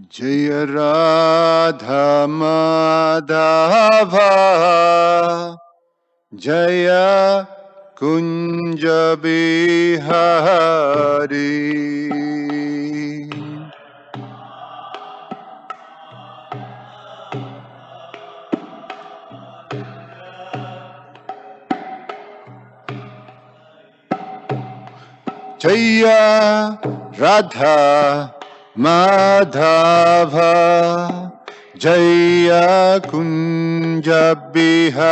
Jaya Radha Madhava Jaya Kunja Bihari. Jaya Radha Madhava Jaya Kunja Bihari.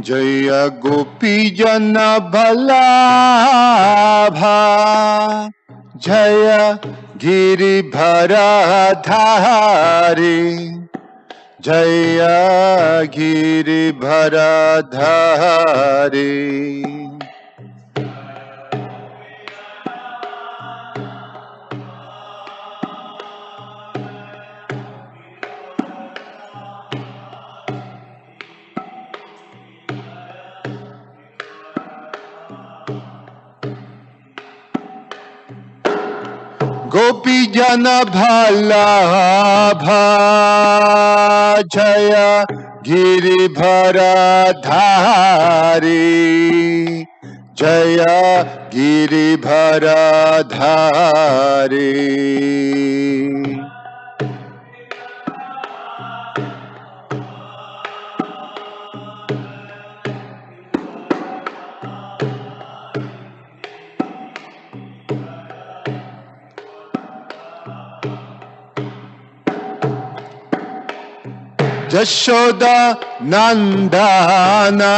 Jaya Gopi Jana Bhalabha Jaya Giri Bharadhari Jaya Giri Bharadhari. Gopi Jana Bhalabha Jaya Giri Bharadhari Jaya Giri Bharadhari. Jashoda Nandana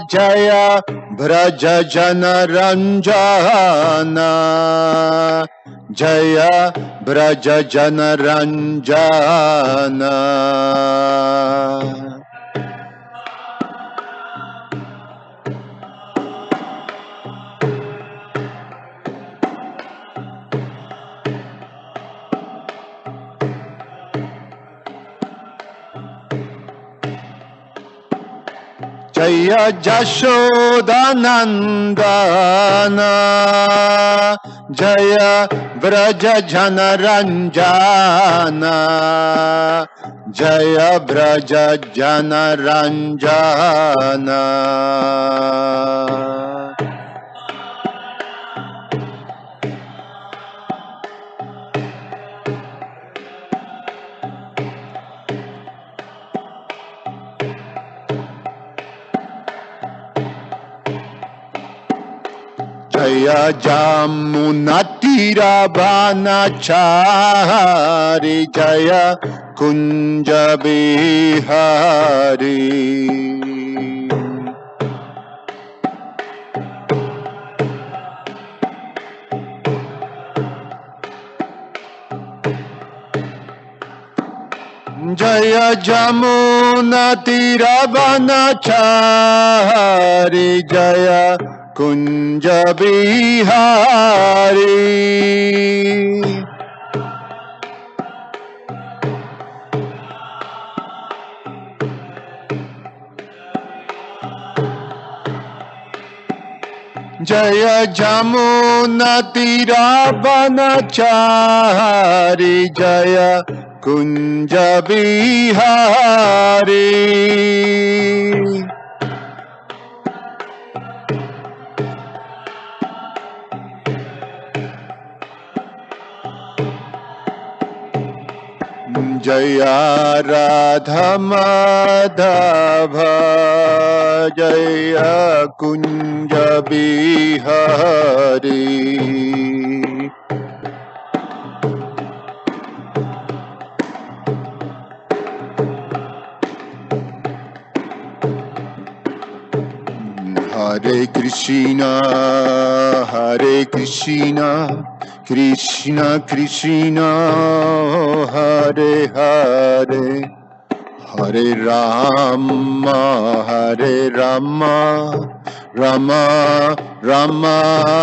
Jaya Braja Jana Ranjana Jaya Braja Jana Ranjana. Jaya Jashoda Nandana Jaya Braja Jana Ranjana Jaya Braja Jana Ranjana. Jaya Jamunatira Banachari Jaya Kunja Bihari. Jaya Jamunatira Banachari Jaya Kunja Bihari. Jaya Jamunatira Banachari Jaya Kunja Bihari. Jaya Radha Madhava Jaya Kunja Bihari. Hare Krishna Hare Krishna Krishna Krishna Hare Hare Hare Rama Hare Rama Rama Rama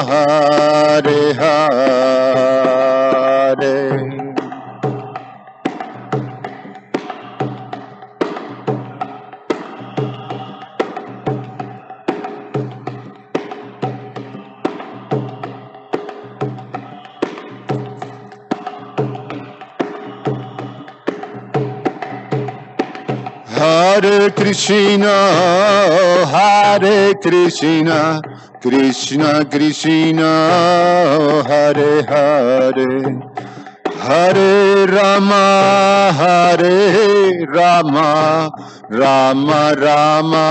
Hare Hare. Hare Krishna, Hare Krishna, Krishna Krishna, Hare Hare, Hare Rama, Hare Rama, Rama Rama,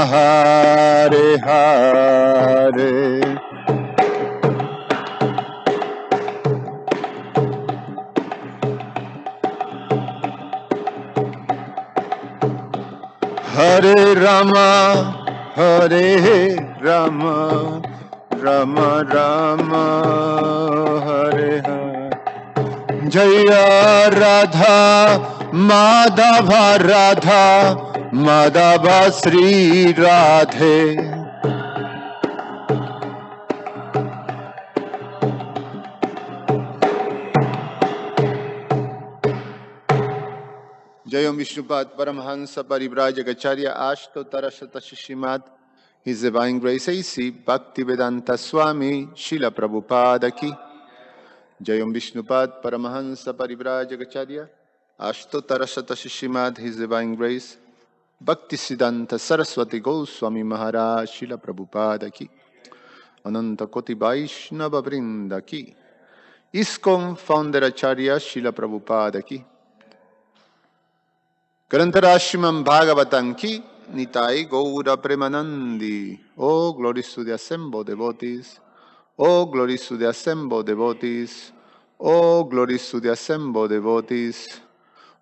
Hare Hare. Hare Rama, Hare Rama, Rama Rama, Hare Hare. Jaya Radha, Madhava Radha, Madhava Sri Radhe. Jayam Vishnupad Paramhansa Parivrajagacharya Ashtotara Shatashishimad. His Divine Grace A.C. Bhaktivedanta Swami Srila Prabhupada Ki. Jayam Vishnupad Paramahansa Parivrajagacharya Ashtotara Shatashishimad. His Divine Grace Bhaktisiddhanta Saraswati Goswami Maharaj Srila Prabhupada Ki. Ananta Koti Vaishnava Vrinda Ki. ISKCON Founder Acharya Srila Prabhupada Ki. Grantarashimam Bhagavatam Ki. Nitai Gaura Premanandi. Oh, glories to the assembled devotees. Oh, glories to the assembled devotees. Oh, glories to the assembled devotees.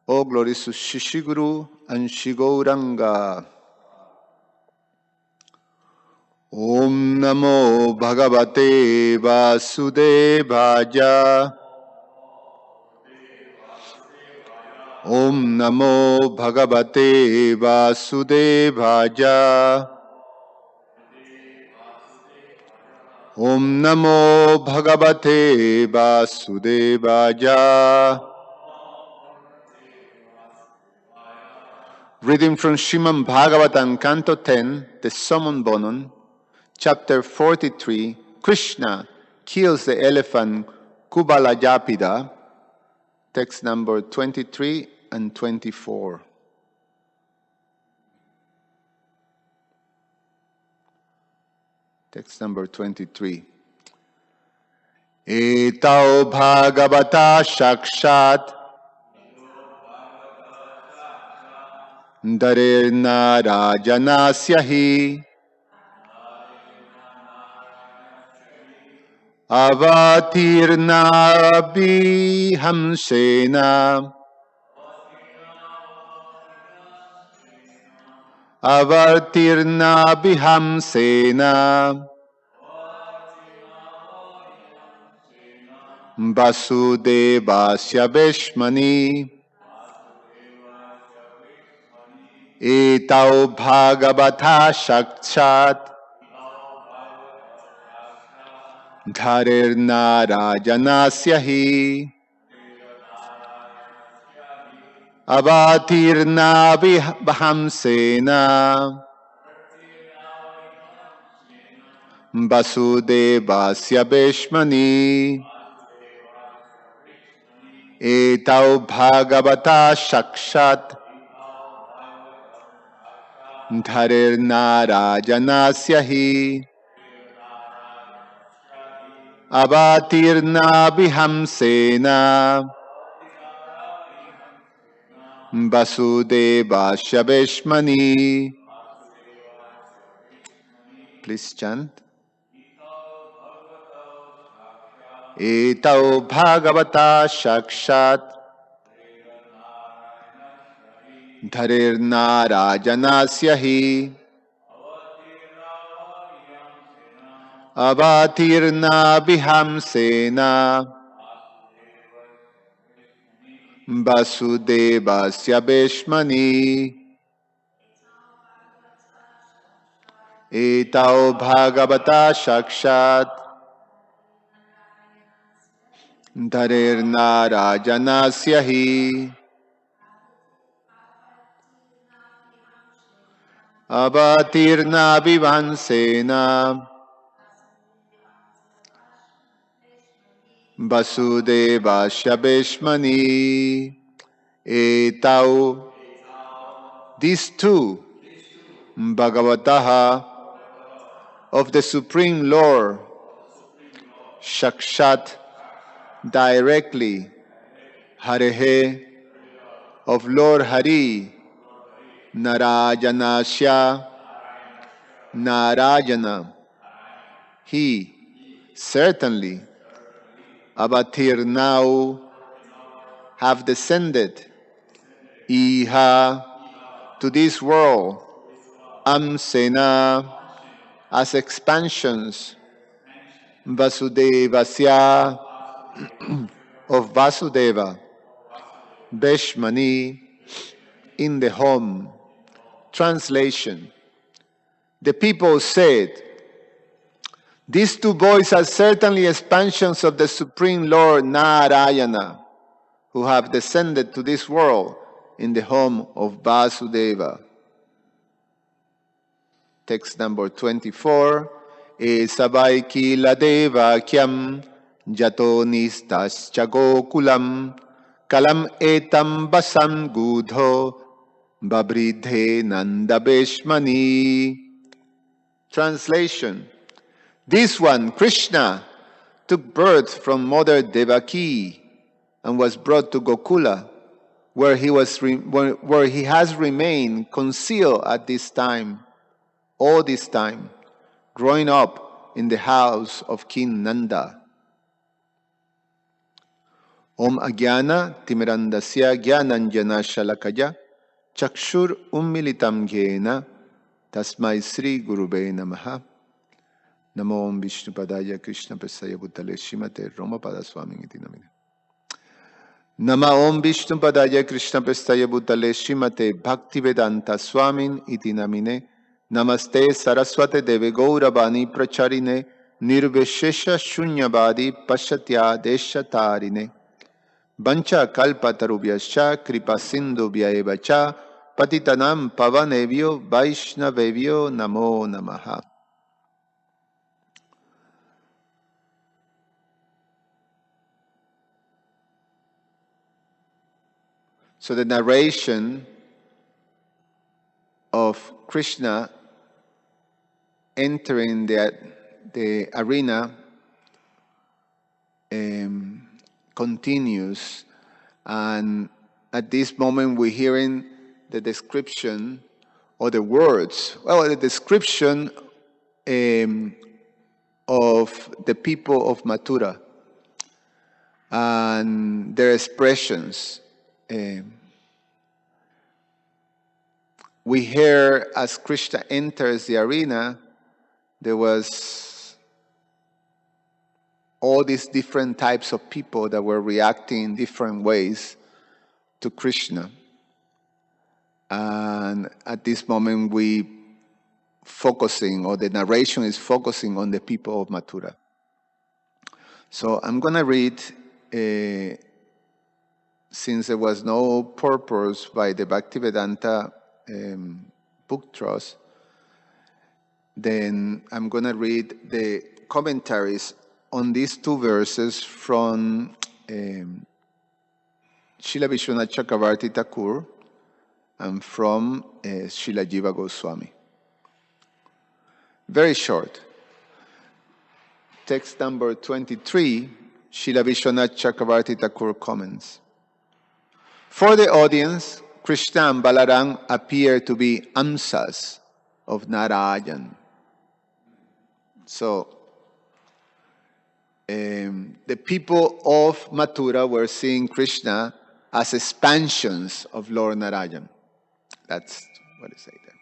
Oh, glories to Shishiguru and Shigauranga. Om Namo Bhagavate Vasudevaya. Om Namo Bhagavate Vasudevaya. Om Namo Bhagavate Vasudevaya. Reading from Srimad Bhagavatam, Canto 10, the Summon Bonon, Chapter 43, Krishna kills the elephant Kubalajapida, text number 23 and 24. Text number 23. Etau Bhagavata Shakshat Darena Rajanasyahi Avatirna Bihamsena Avatirna Bihamsena Vasudevasya Vishmani Etau Bhagavata Shakshat Dharirna Rajanasyahi Avatirna Bihamsena Vasudevasya Vishmani Etau Bhagavata Shakshat Dharirna Rajanasyahi Avatirna Bihamsena Vasudevasya Vishmani. Please chant. Etau Bhagavata Shakshat Dharirna Rajanasyahi Avatirna Bihamsena Vasudevasya Vishmani. Etau Bhagavata Shakshat Dharirna Rajanasyahi Avatirna Bihamsena Vasudevasya Vishmani. Etau these two Bhagavataha of the Supreme Lord, Shakshat, directly, Harehe, of Lord Hari, Narayanasya, Narayana, he, certainly, Avatirnau, have descended, Iha, to this world, Amsena, as expansions, Vasudevasya, of Vasudeva, Beshmani, in the home. Translation. The people said, these two boys are certainly expansions of the Supreme Lord Narayana, who have descended to this world in the home of Vasudeva. Text number 24. Esabai kila devakyam jato nistas chagokulam kalam etam basam gudho babridhe nandabeshmani. Translation. This one, Krishna, took birth from Mother Devaki and was brought to Gokula, where he has remained concealed at this time, all this time, growing up in the house of King Nanda. Om Agyana Timirandasya Gyananjana Shalakaya Chakshur Ummilitam Gyena Tasmai Sri Gurube Namaha. Namo Om Vishnu Padaya Krishna Prasaya Bhutale Shimate Roma Padaswami iti namine. Nama Om Vishnu Padaya Krishna Prasaya Bhutale Shimate Bhaktivedanta Swamin iti namine. Namaste Saraswate Deve Gauravani Pracharine Nirveshesha Shunyavadi Pashatya Deshatarine Bancha Kalpatarubhyascha Kripa Sindhubhyaevacha Patitanam Pavanevyo Vaishnavevyo Namo Namaha. So the narration of Krishna entering the arena continues, and at this moment we're hearing the description or the words, the description of the people of Mathura and their expressions. We hear as Krishna enters the arena, there was all these different types of people that were reacting in different ways to Krishna. And at this moment the narration is focusing on the people of Mathura. So I'm going to read, since there was no purpose by the Bhaktivedanta book trust, then I'm going to read the commentaries on these two verses from Srila Vishwanath Chakravarti Thakur and from Srila Jiva Goswami. Very short. Text number 23, Srila Vishwanath Chakravarti Thakur comments. For the audience, Krishna and Balaram appear to be amsas of Narayan. So, the people of Mathura were seeing Krishna as expansions of Lord Narayan. That's what it says there.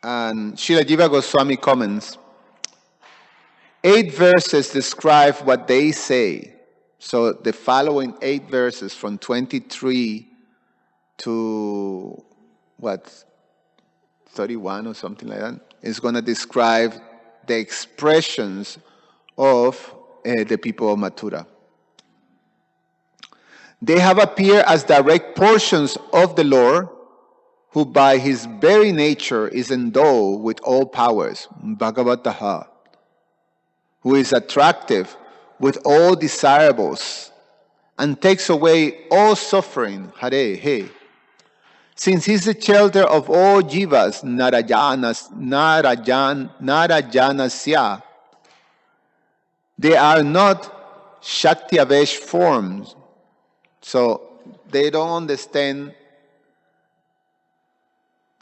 And Srila Jiva Goswami comments, 8 verses describe what they say. So the following 8 verses from 23 to 31 or something like that is going to describe the expressions of the people of Mathura. They have appeared as direct portions of the Lord, who by his very nature is endowed with all powers, Bhagavataha, who is attractive with all desirables, and takes away all suffering, Hare, He. Since he is the shelter of all jivas, narajanasya, they are not Shakti-avesh forms. So they don't understand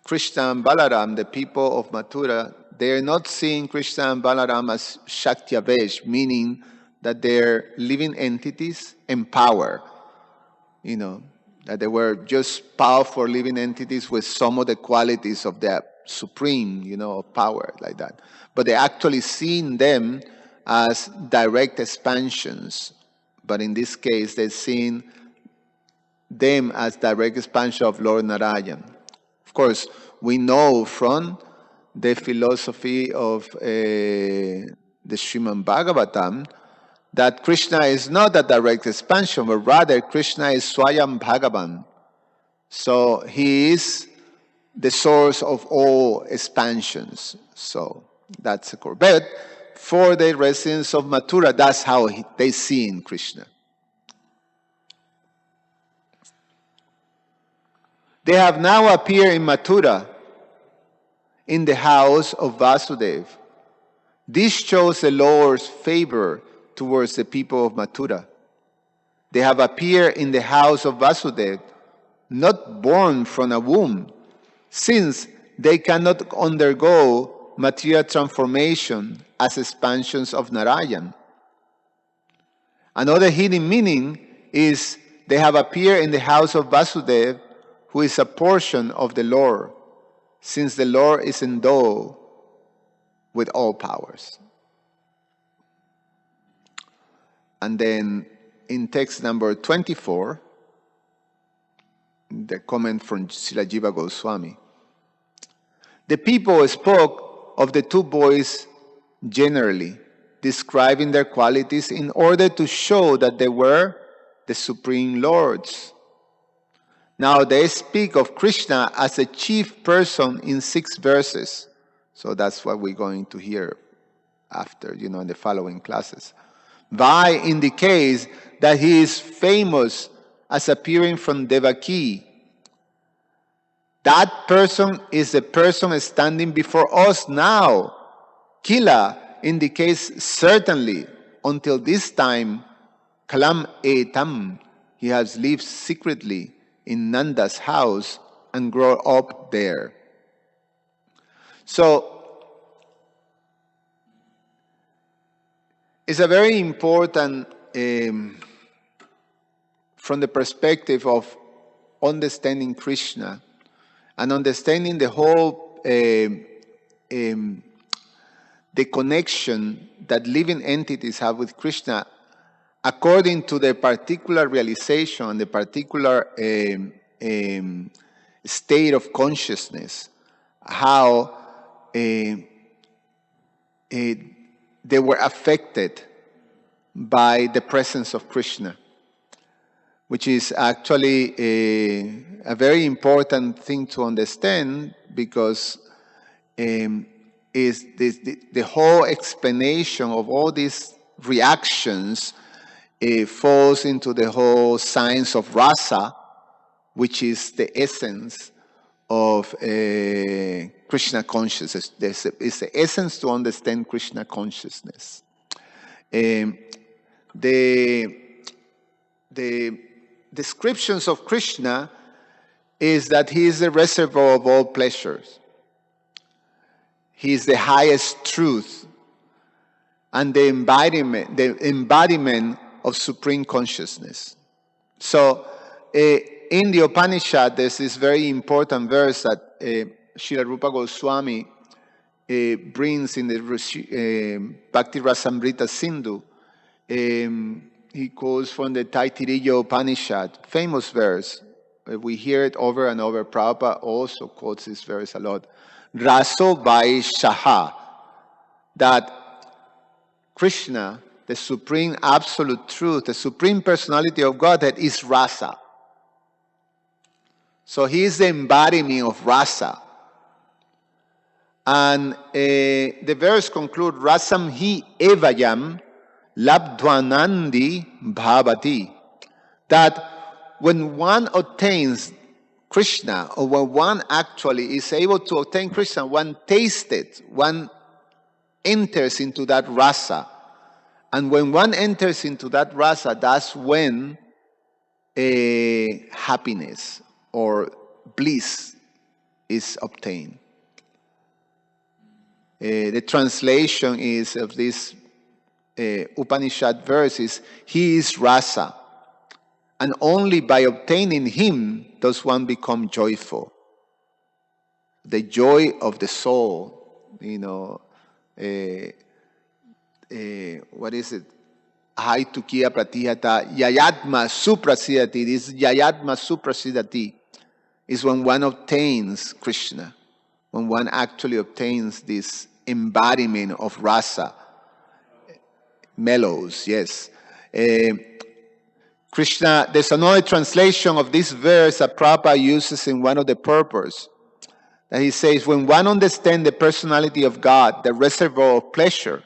Krishna and Balaram, the people of Mathura. They are not seeing Krishna and Balaram as Shakti-avesh, meaning that they're living entities in power. That they were just powerful living entities with some of the qualities of the supreme, of power, like that. But they actually seen them as direct expansions. But in this case, they've seen them as direct expansion of Lord Narayan. Of course, we know from the philosophy of the Srimad Bhagavatam that Krishna is not a direct expansion, but rather Krishna is Swayam Bhagavan. So he is the source of all expansions. So that's correct. But for the residents of Mathura, that's how they see in Krishna. They have now appeared in Mathura, in the house of Vasudeva. This shows the Lord's favor towards the people of Mathura. They have appeared in the house of Vasudeva, not born from a womb, since they cannot undergo material transformation as expansions of Narayan. Another hidden meaning is they have appeared in the house of Vasudeva, who is a portion of the Lord, since the Lord is endowed with all powers. And then in text number 24, the comment from Srila Jiva Goswami. The people spoke of the two boys generally, describing their qualities in order to show that they were the Supreme Lords. Now they speak of Krishna as a chief person in 6 verses. So that's what we're going to hear after, in the following classes. Vai indicates that he is famous as appearing from Devaki. That person is the person standing before us now. Kila indicates certainly, until this time, Kalam etam, he has lived secretly in Nanda's house and grown up there. So, it's a very important, from the perspective of understanding Krishna and understanding the whole, the connection that living entities have with Krishna according to their particular realization and the particular state of consciousness, how they were affected by the presence of Krishna, which is actually a very important thing to understand, because is the whole explanation of all these reactions falls into the whole science of rasa, which is the essence of Krishna consciousness. It's the essence to understand Krishna consciousness. The descriptions of Krishna is that he is the reservoir of all pleasures. He is the highest truth and the embodiment of supreme consciousness. So, in the Upanishad, there's this very important verse that Srila Rupa Goswami brings in the Bhakti Rasamrita Sindhu. He quotes from the Taittiriya Upanishad, famous verse. We hear it over and over. Prabhupada also quotes this verse a lot. Raso Vaishaha, that Krishna, the supreme absolute truth, the supreme personality of Godhead, is rasa. So he is the embodiment of rasa. And the verse concludes, Rasam hi evayam labdvanandi bhavati. That when one obtains Krishna, or when one actually is able to obtain Krishna, one tastes it, one enters into that rasa. And when one enters into that rasa, that's when happiness or bliss is obtained. The translation is of this Upanishad verse is, he is rasa, and only by obtaining him does one become joyful. The joy of the soul, what is it? Haitukia pratihata yayatma suprasidati. This yayatma suprasidati is when one obtains Krishna, when one actually obtains this embodiment of rasa, mellows, yes. Krishna, there's another translation of this verse that Prabhupada uses in one of the purports. That he says, when one understands the personality of God, the reservoir of pleasure,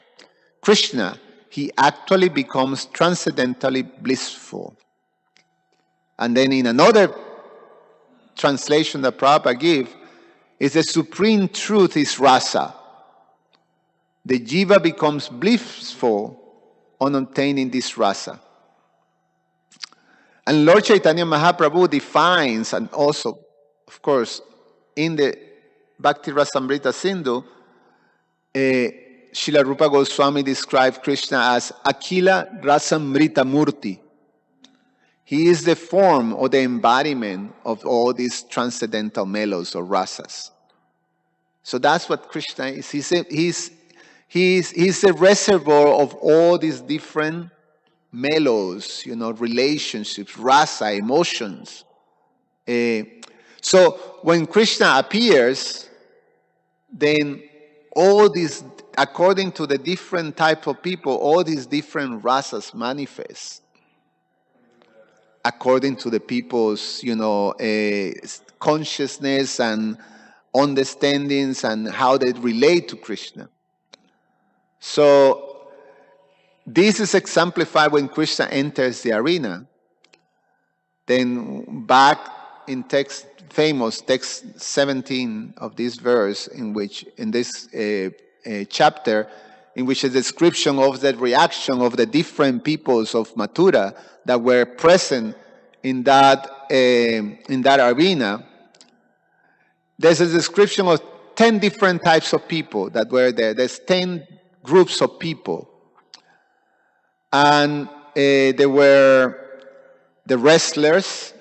Krishna, he actually becomes transcendentally blissful. And then in another translation that Prabhupada gives, is the supreme truth is rasa. The jiva becomes blissful on obtaining this rasa. And Lord Chaitanya Mahaprabhu defines, and also, of course, in the Bhakti Rasamrita Sindhu, Srila Rupa Goswami described Krishna as Akila Rasamrita Murti. He is the form or the embodiment of all these transcendental mellows or rasas. So that's what Krishna is. He's a reservoir of all these different mellows, relationships, rasa, emotions. So when Krishna appears, then all these, according to the different type of people, all these different rasas manifest according to the people's, consciousness and understandings and how they relate to Krishna. So this is exemplified when Krishna enters the arena. Then back in famous text 17 of this verse, in this chapter, in which a description of the reaction of the different peoples of Mathura that were present in that arena, there's a description of 10 different types of people that were there. There's 10 groups of people. And there were the wrestlers,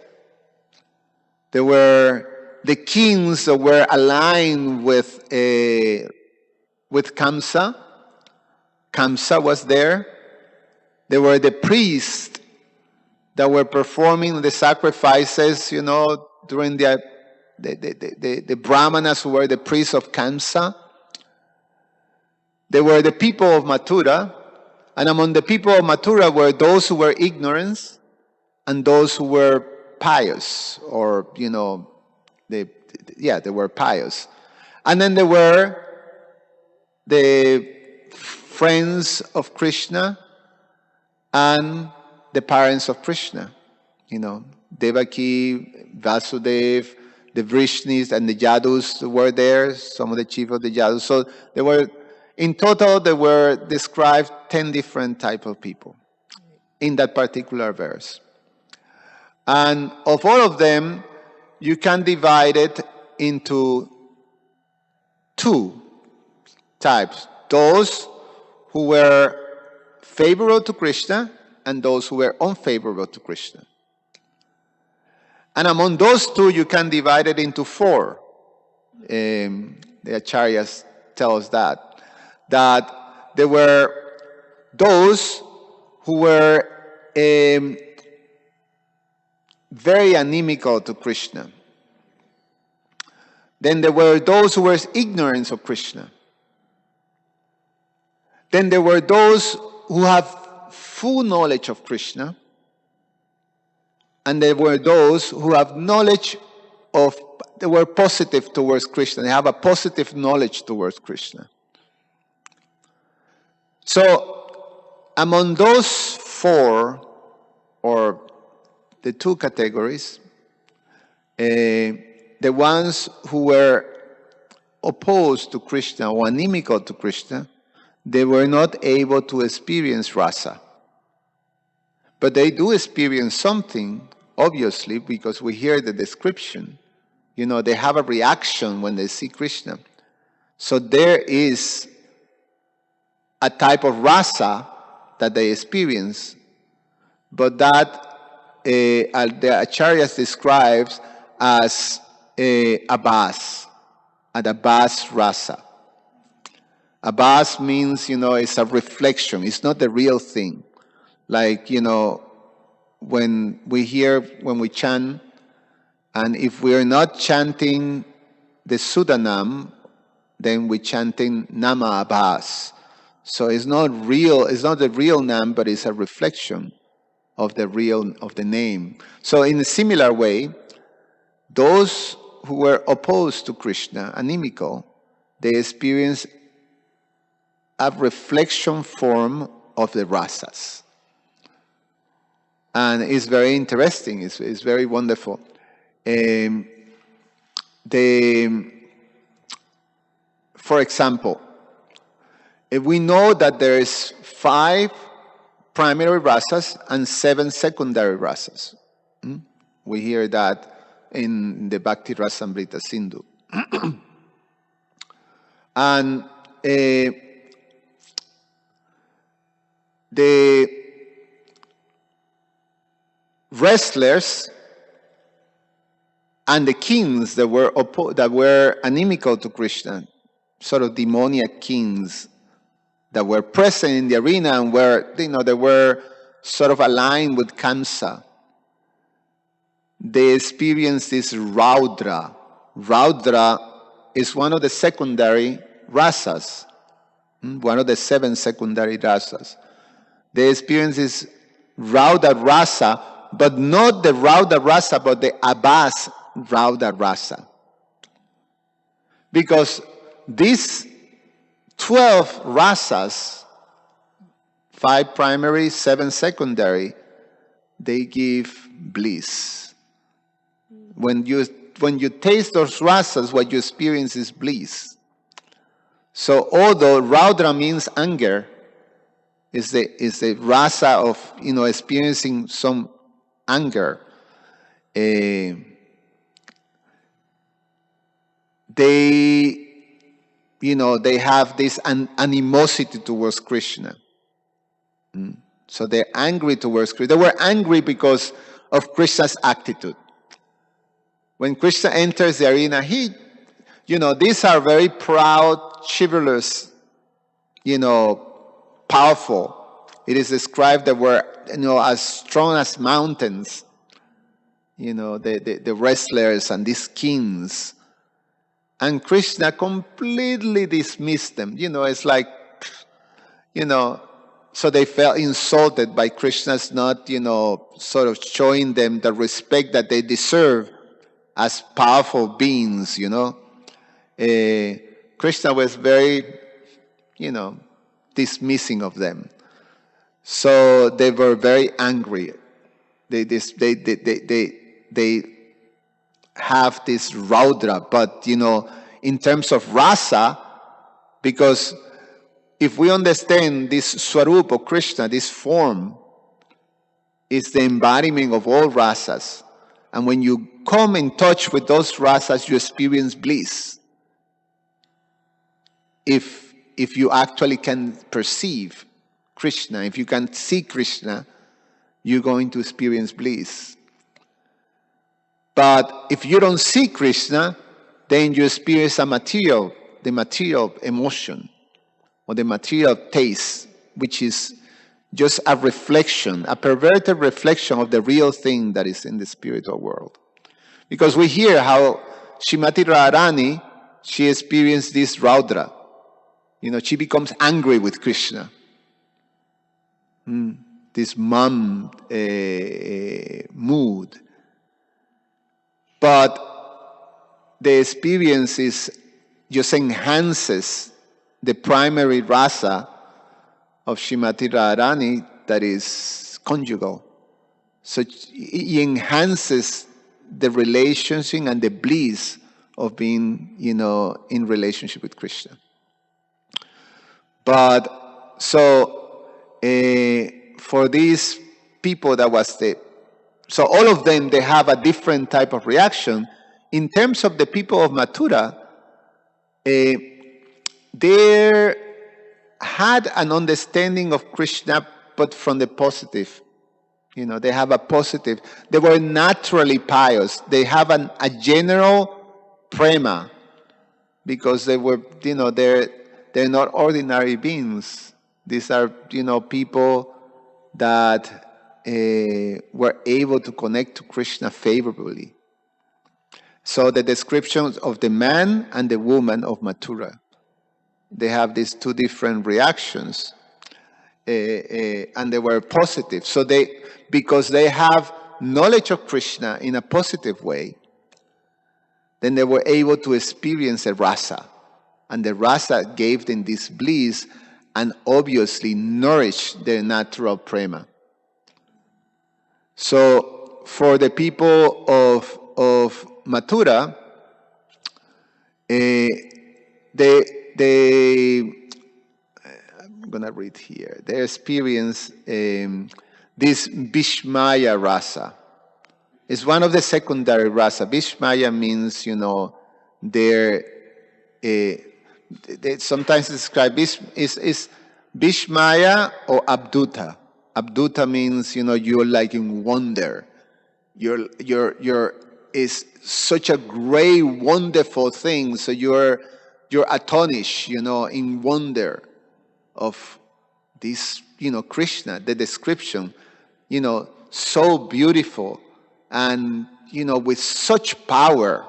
there were the kings that were aligned with Kamsa. Kamsa was there. There were the priests that were performing the sacrifices, during the Brahmanas who were the priests of Kamsa. There were the people of Mathura, and among the people of Mathura were those who were ignorant and those who were pious, or, they were pious. And then there were the friends of Krishna and the parents of Krishna, Devaki, Vasudev, the Vrishnis and the Yadus were there, some of the chief of the Yadus. So in total, there were described 10 different types of people in that particular verse. And of all of them, you can divide it into 2 types. Those who were favorable to Krishna and those who were unfavorable to Krishna. And among those 2, you can divide it into 4. The Acharyas tell us that there were those who were very inimical to Krishna. Then there were those who were ignorant of Krishna. Then there were those who have full knowledge of Krishna. And there were those who have knowledge they were positive towards Krishna. They have a positive knowledge towards Krishna. So, among those 4, or the 2 categories, The ones who were opposed to Krishna or inimical to Krishna, they were not able to experience rasa. But they do experience something, obviously, because we hear the description. They have a reaction when they see Krishna. So there is a type of rasa that they experience, but that the Acharyas describes as abhas, an abhas rasa. Abhas means, it's a reflection. It's not the real thing. Like, when we chant, and if we are not chanting the Sudanam, then we're chanting Nama Abhas. So it's not the real Nam, but it's a reflection of the name. So in a similar way, those who were opposed to Krishna, animical, they experience a reflection form of the rasas. And it's very interesting, it's very wonderful. For example, if we know that there is 5 primary rasas and 7 secondary rasas. We hear that in the Bhakti Rasamrita Sindhu. And the wrestlers and the kings that were inimical to Krishna, sort of demoniac kings that were present in the arena and they were sort of aligned with Kamsa. They experienced this Raudra. Raudra is one of the secondary rasas, one of the 7 secondary rasas. They experience this Raudra rasa, but not the Raudra rasa, but the Abhas Raudra rasa. Because these 12 rasas, 5 primary, 7 secondary, they give bliss. When you taste those rasas, what you experience is bliss. So although Raudra means anger, is the rasa of experiencing some anger. They have this animosity towards Krishna. So they're angry towards Krishna. They were angry because of Krishna's attitude. When Krishna enters the arena, these are very proud, chivalrous, powerful. It is described that were, as strong as mountains. The wrestlers and these kings. And Krishna completely dismissed them. It's like, so they felt insulted by Krishna's not, sort of showing them the respect that they deserve as powerful beings, Krishna was very, dismissing of them. So they were very angry. They have this Raudra, but, in terms of rasa, because if we understand this Swarup of Krishna, this form, is the embodiment of all rasas. And when you come in touch with those rasas, you experience bliss. If you actually can perceive Krishna, if you can see Krishna, you're going to experience bliss. But if you don't see Krishna, then you experience the material emotion, or the material taste, which is just a reflection, a perverted reflection of the real thing that is in the spiritual world. Because we hear how Srimati Radharani, she experienced this Raudra. She becomes angry with Krishna. This mum mood. But the experience just enhances the primary rasa of Srimati Radharani, that is conjugal. So it enhances the relationship and the bliss of being, in relationship with Krishna. But so for these people, so all of them, they have a different type of reaction. In terms of the people of Mathura, they had an understanding of Krishna, but from the positive. They have a positive. They were naturally pious. They have a general prema, because they were, they're not ordinary beings. These are, people that were able to connect to Krishna favorably. So the descriptions of the man and the woman of Mathura, they have these two different reactions, and they were positive. So because they have knowledge of Krishna in a positive way, then they were able to experience a rasa. And the rasa gave them this bliss and obviously nourished their natural prema. So for the people of Mathura, I'm going to read here. They experience this Bhishmaya rasa. It's one of the secondary rasa. Bhishmaya means, they sometimes describe is Bhishmaya or Abduta. Abduta means, you're like in wonder. You're is such a great, wonderful thing. So you're astonished, in wonder of this, Krishna, the description, so beautiful and, with such power.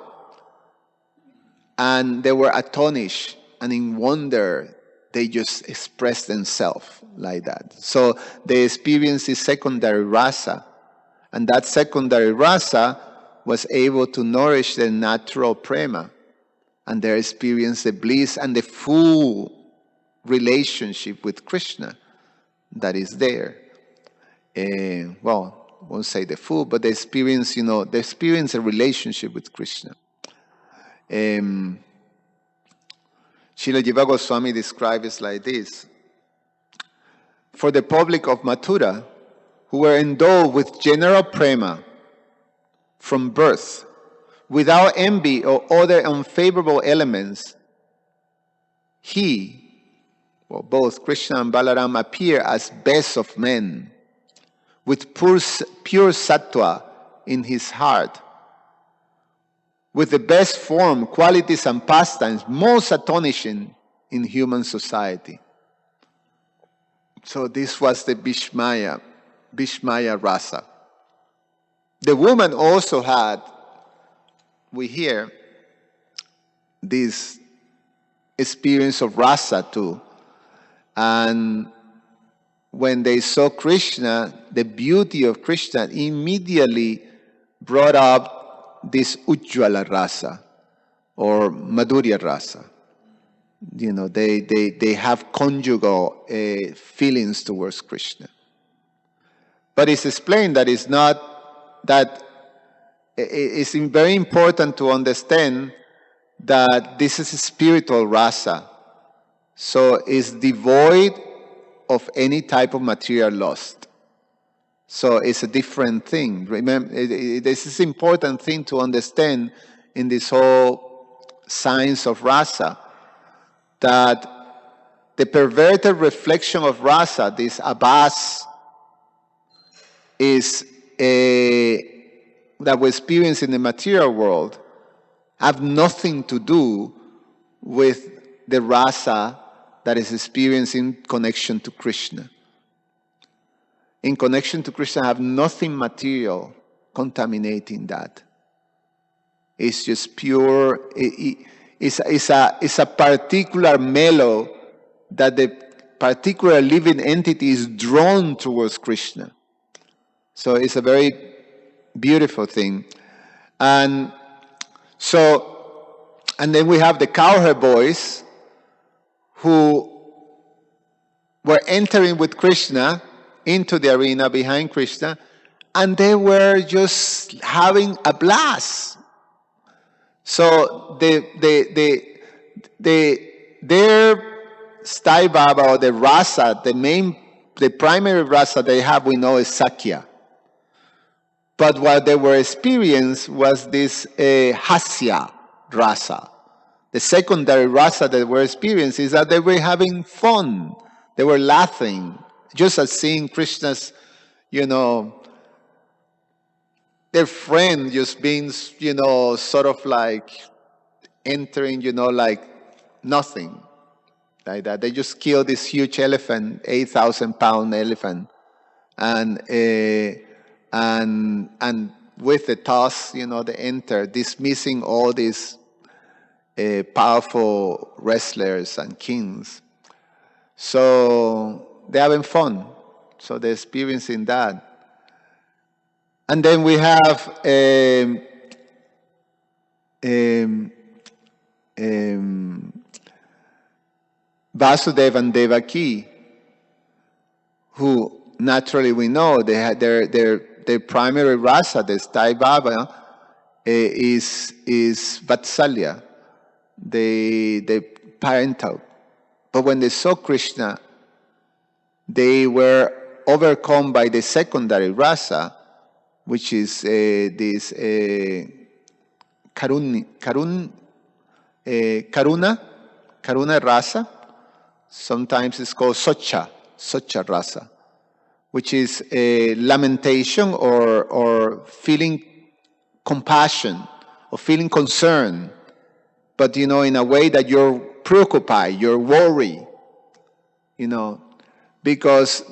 And they were astonished and in wonder, they just expressed themselves like that. So they experienced this secondary rasa. And that secondary rasa was able to nourish their natural prema. And they experienced the bliss and the full relationship with Krishna that is there. Well, I won't say the full, but they experience, a relationship with Krishna. Srila Jiva Goswami describes it like this. For the public of Mathura, who were endowed with general prema from birth, without envy or other unfavorable elements, both Krishna and Balaram appear as best of men, with pure sattva in his heart, with the best form, qualities, and pastimes, most astonishing in human society. So this was the Bhishmaya rasa. The woman also had, we hear, this experience of rasa too. And when they saw Krishna, the beauty of Krishna immediately brought up this Ujjvala rasa or Madhurya rasa. They have conjugal feelings towards Krishna. But it's explained that it's not, that it's very important to understand that this is a spiritual rasa. So it's devoid of any type of material lust. So it's a different thing. Remember, this is an important thing to understand in this whole science of rasa, that the perverted reflection of rasa, this abhas, is that we experience in the material world, have nothing to do with the rasa that is experienced in connection to Krishna. In connection to Krishna, have nothing material contaminating that. It's just pure. It's a particular mellow that the particular living entity is drawn towards Krishna. So it's a very beautiful thing. And then we have the cowherd boys who were entering with Krishna into the arena behind Krishna, and they were just having a blast. So their Sai Baba, or the rasa, the primary rasa they have, we know is Sakya. But what they were experiencing was this hasya rasa. The secondary rasa that they were experiencing is that they were having fun. They were laughing, just as seeing Krishna's, their friend just being, sort of like entering, like nothing, like that. They just killed this huge elephant, 8,000-pound elephant, and with the toss, they enter, dismissing all these powerful wrestlers and kings. So they're having fun. So they're experiencing that. And then we have Vasudeva and Devaki, who naturally we know they had their primary rasa, the Sai Baba, is Vatsalya, the parental. But when they saw Krishna, they were overcome by the secondary rasa, which is this karuna rasa. Sometimes it's called socha rasa, which is a lamentation or feeling compassion or feeling concern, but in a way that you're preoccupied, you're worried, because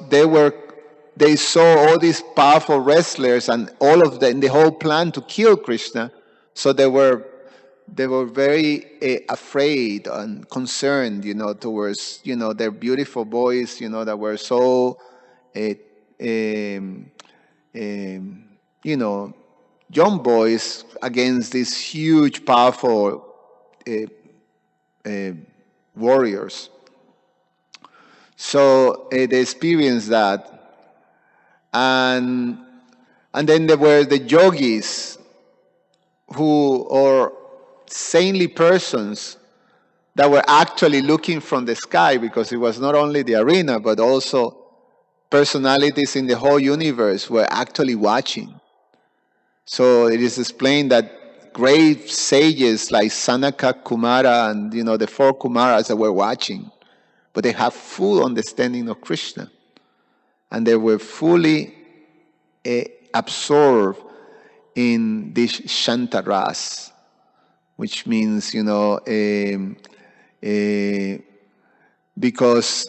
they saw all these powerful wrestlers and all of the whole plan to kill Krishna. So they were very afraid and concerned, towards, their beautiful boys, that were so, young boys against these huge, powerful warriors. So they experienced that. And then there were the yogis, or saintly persons that were actually looking from the sky, because it was not only the arena, but also personalities in the whole universe were actually watching. So it is explained that great sages like Sanaka, Kumara, and the 4 Kumaras that were watching, but they have full understanding of Krishna, and they were fully absorbed in this Shantaras, which means, because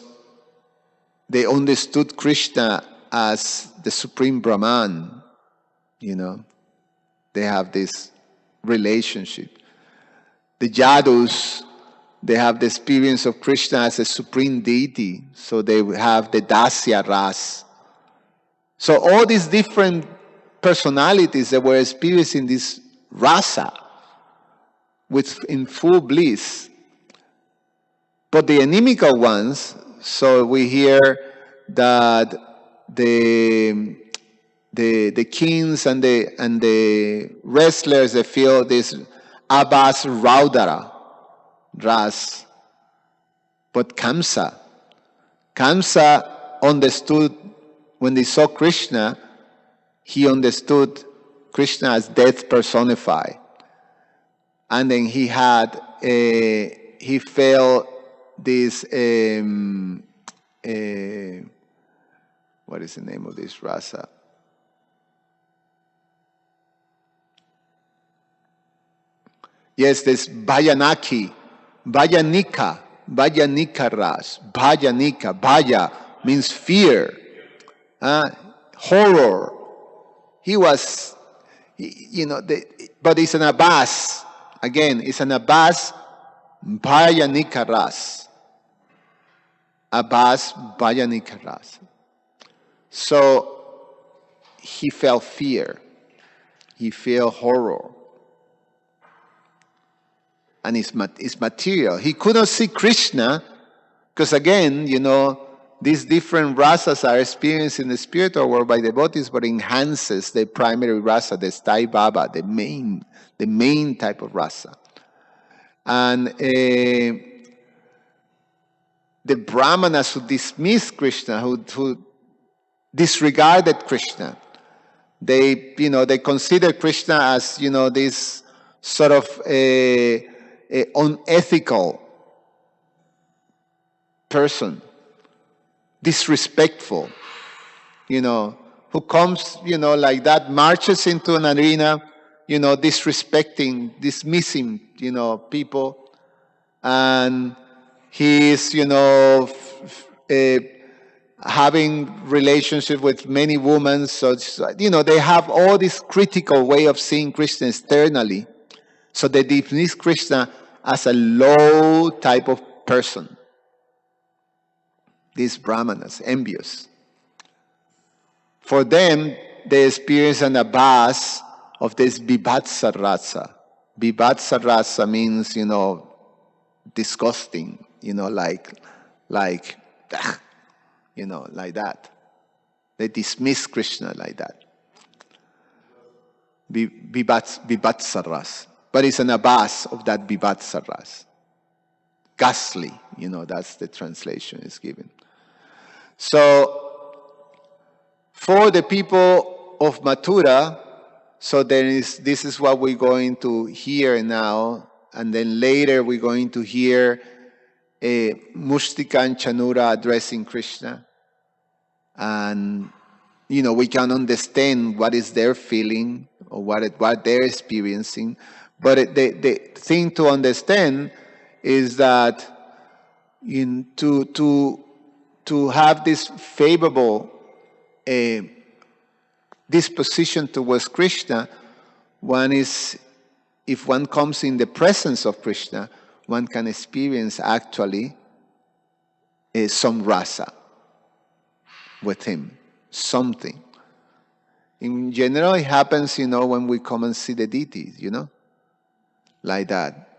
they understood Krishna as the Supreme Brahman, they have this relationship. The Yadus, they have the experience of Krishna as a supreme deity, so they have the Dasya Ras. So all these different personalities that were experiencing this rasa in full bliss. But the animical ones, so we hear that the kings and the wrestlers, they feel this Abhas Raudara Ras. But Kamsa understood, when they saw Krishna, he understood Krishna as death personified. And then he felt this, what is the name of this rasa? Yes, this Bhayanika ras. Bhaya means fear, horror. He was, but it's an Abbas. Again, it's an Abbas Bhayanika ras. Abbas Bhayanika ras. So he felt fear. He felt horror. And it's material. He could not see Krishna because, again, these different rasas are experienced in the spiritual world by devotees, but enhances the primary rasa, the Sthai Baba, the main type of rasa. And the Brahmanas who dismissed Krishna, who disregarded Krishna, they consider Krishna as this sort of a unethical person, disrespectful, who comes, like that, marches into an arena, disrespecting, dismissing, people, and he is, having relationship with many women. So, they have all this critical way of seeing Krishna externally. So they dismiss Krishna as a low type of person. These Brahmanas, envious. For them, they experience an abhas of this Vibhatsa rasa. Vibhatsa rasa means, disgusting, like like that. They dismiss Krishna like that. Vibhatsa rasa. But it's an abhas of that Vibhatsa rasa. Ghastly, that's the translation is given. So, for the people of Mathura, so this is what we're going to hear now, and then later we're going to hear Mustika and Chanura addressing Krishna, and we can understand what is their feeling or what they're experiencing. But the thing to understand is that to have this favorable disposition towards Krishna, if one comes in the presence of Krishna, one can experience actually some rasa with him, something. In general, it happens, when we come and see the deities, like that.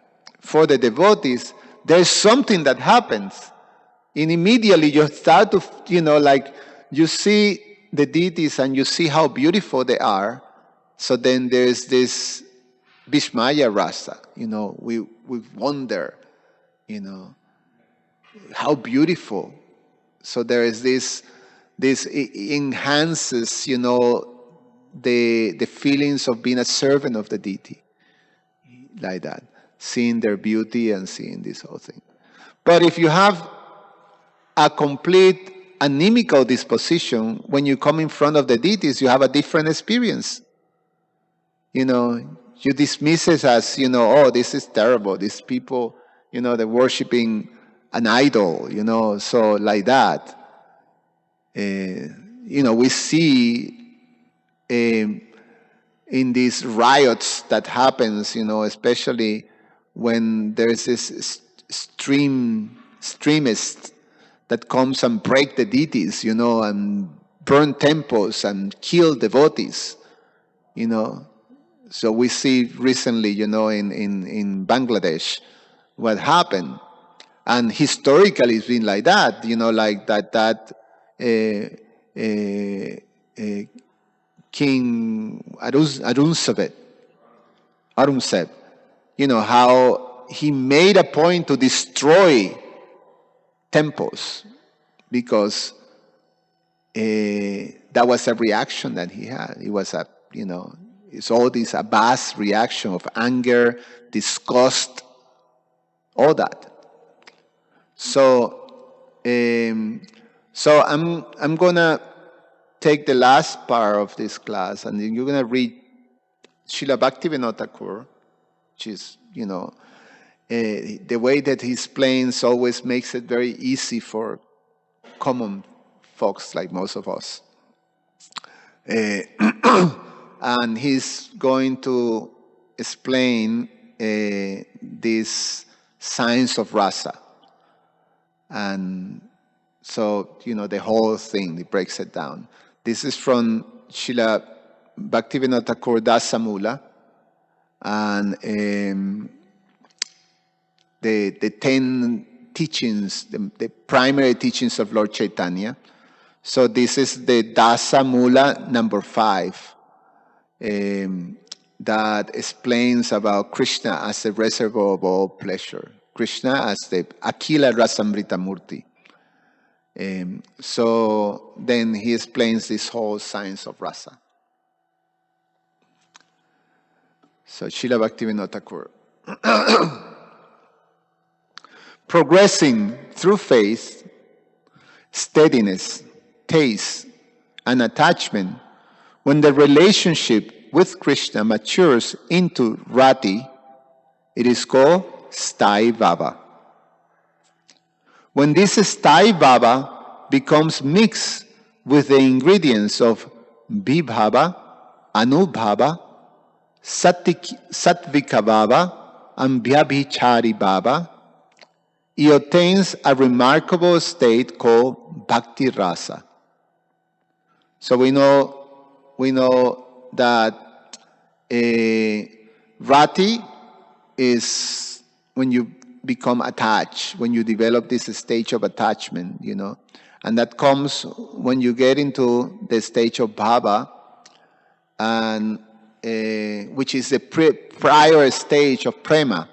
For the devotees, there's something that happens. And immediately you start to, like you see the deities and you see how beautiful they are. So then there's this Vishmaya rasa, we wonder, how beautiful. So there is this enhances, the feelings of being a servant of the deity, like that, seeing their beauty and seeing this whole thing. But if you have a complete anemical disposition, when you come in front of the deities, you have a different experience. You dismiss it as, oh, this is terrible. These people, they're worshiping an idol, so like that. We see in these riots that happens, especially when there's this extremist that comes and break the deities, and burn temples and kill devotees, So we see recently, in Bangladesh, what happened. And historically it's been like that, like that King Arunzeb, how he made a point to destroy temples because that was a reaction that he had. It was it's all this abhas reaction of anger, disgust, all that. So I'm gonna take the last part of this class, and then you're gonna read Srila Bhaktivinoda Thakur, which is the way that he explains always makes it very easy for common folks like most of us. And he's going to explain these signs of rasa. And so, the whole thing, he breaks it down. This is from Srila Bhaktivinoda Thakur Dasamula. And the teachings, the primary teachings of Lord Chaitanya. So this is the Dasa Mula number 5 that explains about Krishna as the reservoir of all pleasure. Krishna as the Akila Rasamrita Murti. So then he explains this whole science of rasa. So Srila Bhaktivinoda Thakur. Progressing through faith, steadiness, taste, and attachment, when the relationship with Krishna matures into rati, it is called sthai bhava. When this sthai bhava becomes mixed with the ingredients of vibhava, anubhava, sattvika bhava, and vyabhichari bhava, it obtains a remarkable state called bhakti rasa. So we know that rati is when you become attached, when you develop this stage of attachment, and that comes when you get into the stage of bhava, and which is the prior stage of prema.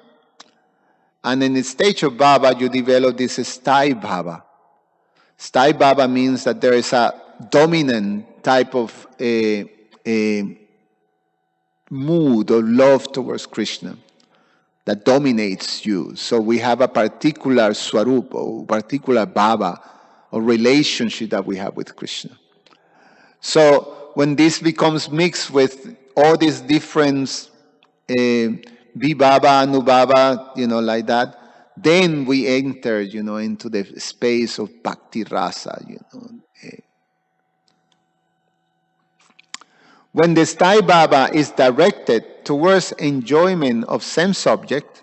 And in the stage of bhava, you develop this sthai bhava. Sthai bhava means that there is a dominant type of mood or love towards Krishna that dominates you. So we have a particular swarup or particular bhava or relationship that we have with Krishna. So when this becomes mixed with all these different vibhava, anubhava, like that, then we enter, into the space of bhakti rasa, When the sthai bhava is directed towards enjoyment of same subject,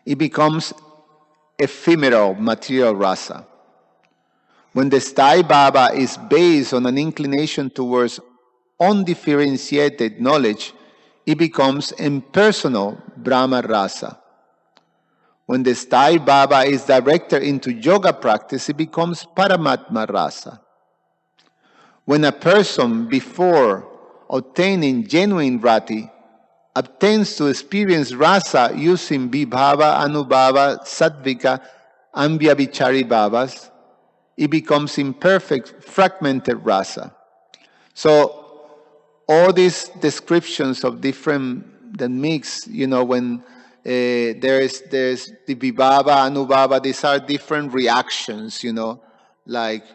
it becomes ephemeral material rasa. When the sthai bhava is based on an inclination towards undifferentiated knowledge, it becomes impersonal Brahma rasa. When the sthai bhava is directed into yoga practice, it becomes Paramatma rasa. When a person, before obtaining genuine rati, obtains to experience rasa using vibhava, anubhava, sattvika, and vyabhichari bhavas, it becomes imperfect, fragmented rasa. So all these descriptions of different, the mix, when there's the vibhava, anubhava, these are different reactions, like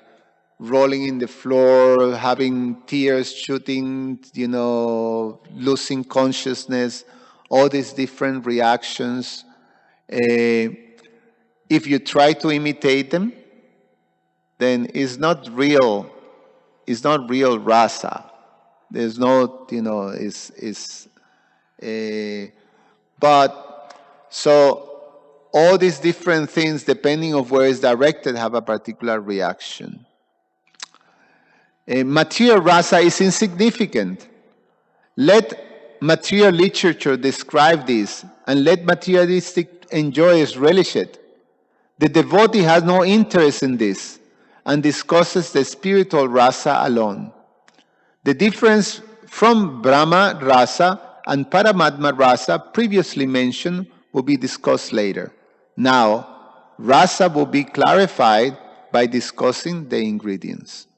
rolling in the floor, having tears shooting, losing consciousness, all these different reactions. If you try to imitate them, then it's not real rasa. There's no, but so all these different things, depending on where it's directed, have a particular reaction. Material rasa is insignificant. Let material literature describe this, and let materialistic enjoyers relish it. The devotee has no interest in this, and discusses the spiritual rasa alone. The difference from Brahma rasa and Paramatma rasa previously mentioned will be discussed later. Now, rasa will be clarified by discussing the ingredients.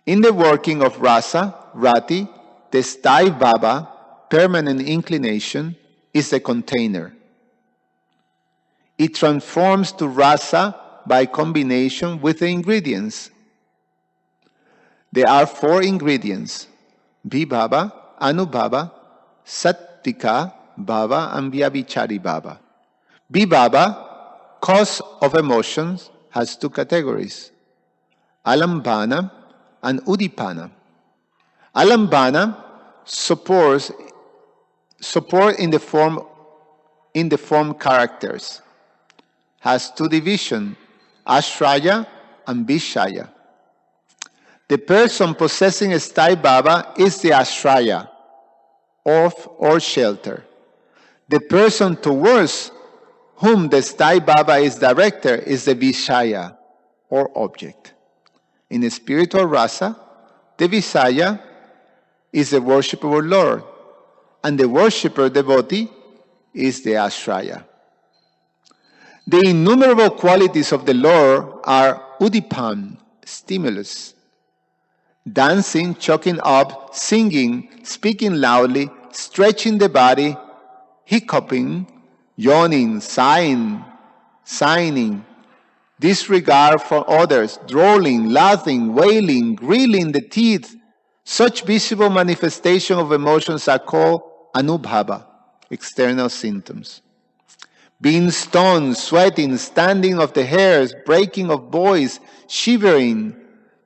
In the working of rasa, rati, the sthai bhava, permanent inclination, is the container. It transforms to rasa by combination with the ingredients. There are 4 ingredients: vibhava, anubhava, sattvika bhava, and vyabhichari bhava. Vibhava, cause of emotions, has 2 categories: alambana and udipana. Alambana support in the form characters, has 2 divisions: ashraya and vishaya. The person possessing a sthai bhava is the ashraya, or shelter. The person towards whom the Sthai Baba is director, is the Vishaya, or object. In the spiritual rasa, the Vishaya is the worshipable Lord, and the worshipper devotee is the Ashraya. The innumerable qualities of the Lord are udipan, stimulus, dancing, choking up, singing, speaking loudly, stretching the body, hiccuping, yawning, sighing, disregard for others, drooling, laughing, wailing, grilling the teeth. Such visible manifestation of emotions are called anubhava, external symptoms. Being stoned, sweating, standing of the hairs, breaking of voice, shivering,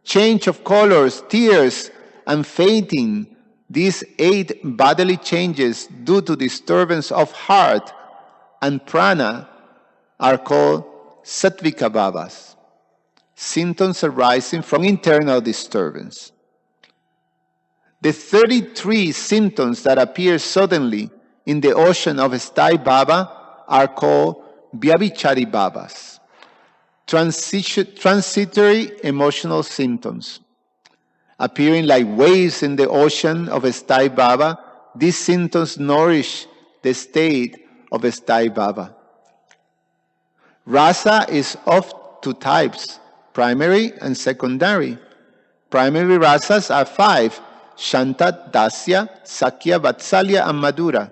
change of colors, tears, and fainting. These 8 bodily changes due to disturbance of heart and prana are called sattvika bhavas, symptoms arising from internal disturbance. The 33 symptoms that appear suddenly in the ocean of Sthai Bhava are called vyabhichari bhavas, transitory emotional symptoms. Appearing like waves in the ocean of Sthai Bhava, these symptoms nourish the state of Sthai Bhava. Rasa is of 2 types, primary and secondary. Primary rasas are 5, Shanta, Dasya, Sakya, Vatsalya, and Madhura.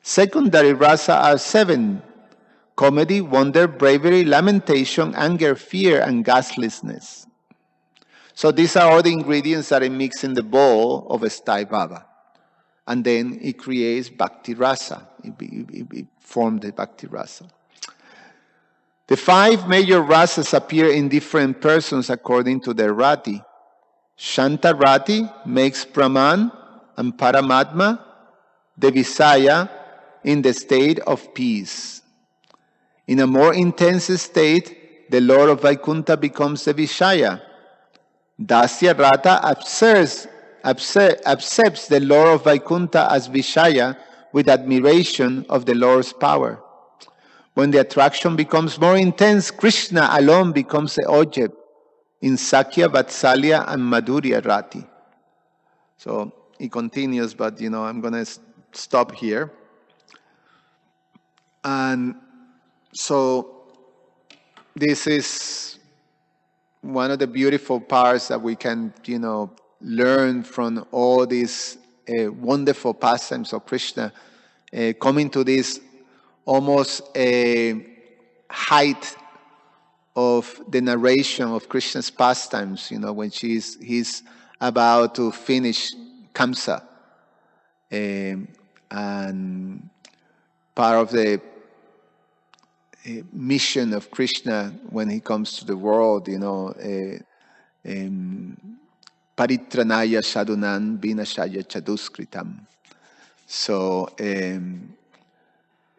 Secondary rasa are 7, comedy, wonder, bravery, lamentation, anger, fear, and ghastliness. So these are all the ingredients that it mix in the bowl of a Sthai Bhava. And then it creates Bhakti Rasa. It forms the Bhakti Rasa. The 5 major rasas appear in different persons according to their rati. Shanta rati makes Brahman and Paramatma, the Visaya, in the state of peace. In a more intense state, the Lord of Vaikuntha becomes the Vishaya. Dasya Rata accepts the Lord of Vaikuntha as Vishaya with admiration of the Lord's power. When the attraction becomes more intense, Krishna alone becomes the object in Sakya, Vatsalya, and Madhurya Rati. So it continues, but I'm going to stop here. And so this is one of the beautiful parts that we can, learn from all these wonderful pastimes of Krishna, coming to this almost a height of the narration of Krishna's pastimes, when he's about to finish Kamsa. And part of the mission of Krishna when he comes to the world, paritranaya sadhunan vinashaya chaduskritam. So,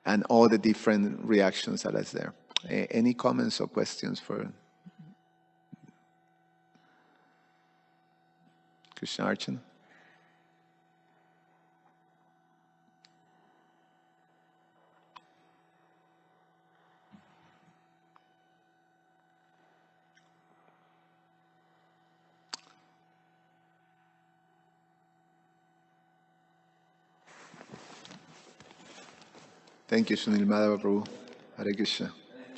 and all the different reactions that are there. Any comments or questions for Krishna Archana? Thank you, Sunil Madhava Prabhu. Hare Krishna.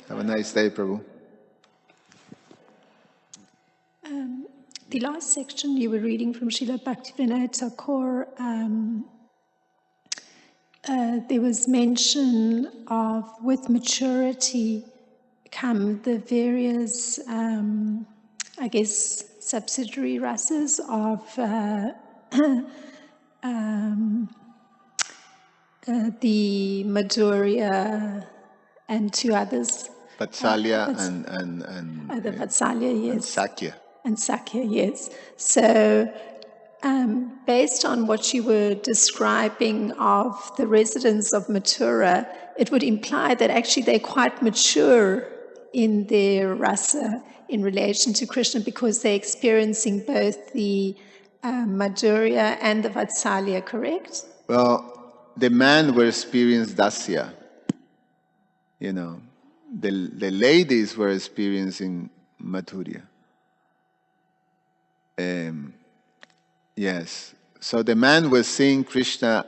Have a nice day, Prabhu. The last section you were reading from Srila Bhaktivinoda Thakur, there was mention of with maturity come the various, subsidiary rasas of the Madhurya and 2 others. Vatsalya The Vatsalya, yes. and Sakya. And Sakya, yes. So, based on what you were describing of the residents of Mathura, it would imply that actually they're quite mature in their rasa in relation to Krishna because they're experiencing both the Madhurya and the Vatsalya, correct? Well, the man will experience Dasya. the ladies were experiencing Madhurya. Yes. So the man was seeing Krishna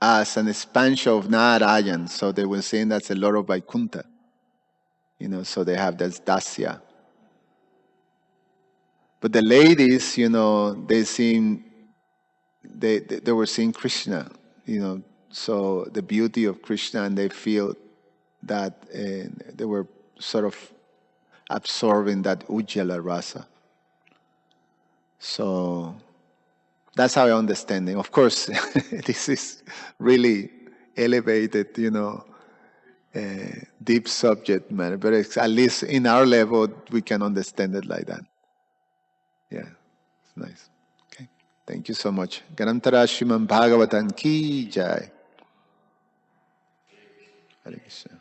as an expansion of Narayan. So they were saying that's a lot of Vaikuntha. So they have this dasya. But the ladies, they were seeing Krishna, so the beauty of Krishna, and they feel that they were sort of absorbing that Ujjala rasa. So that's how I understand it. Of course, this is really elevated, deep subject matter, but it's, at least in our level, we can understand it like that. Yeah, it's nice. Okay, thank you so much. Ganantara Sriman Bhagavatam Ki Jai. Hare Krishna.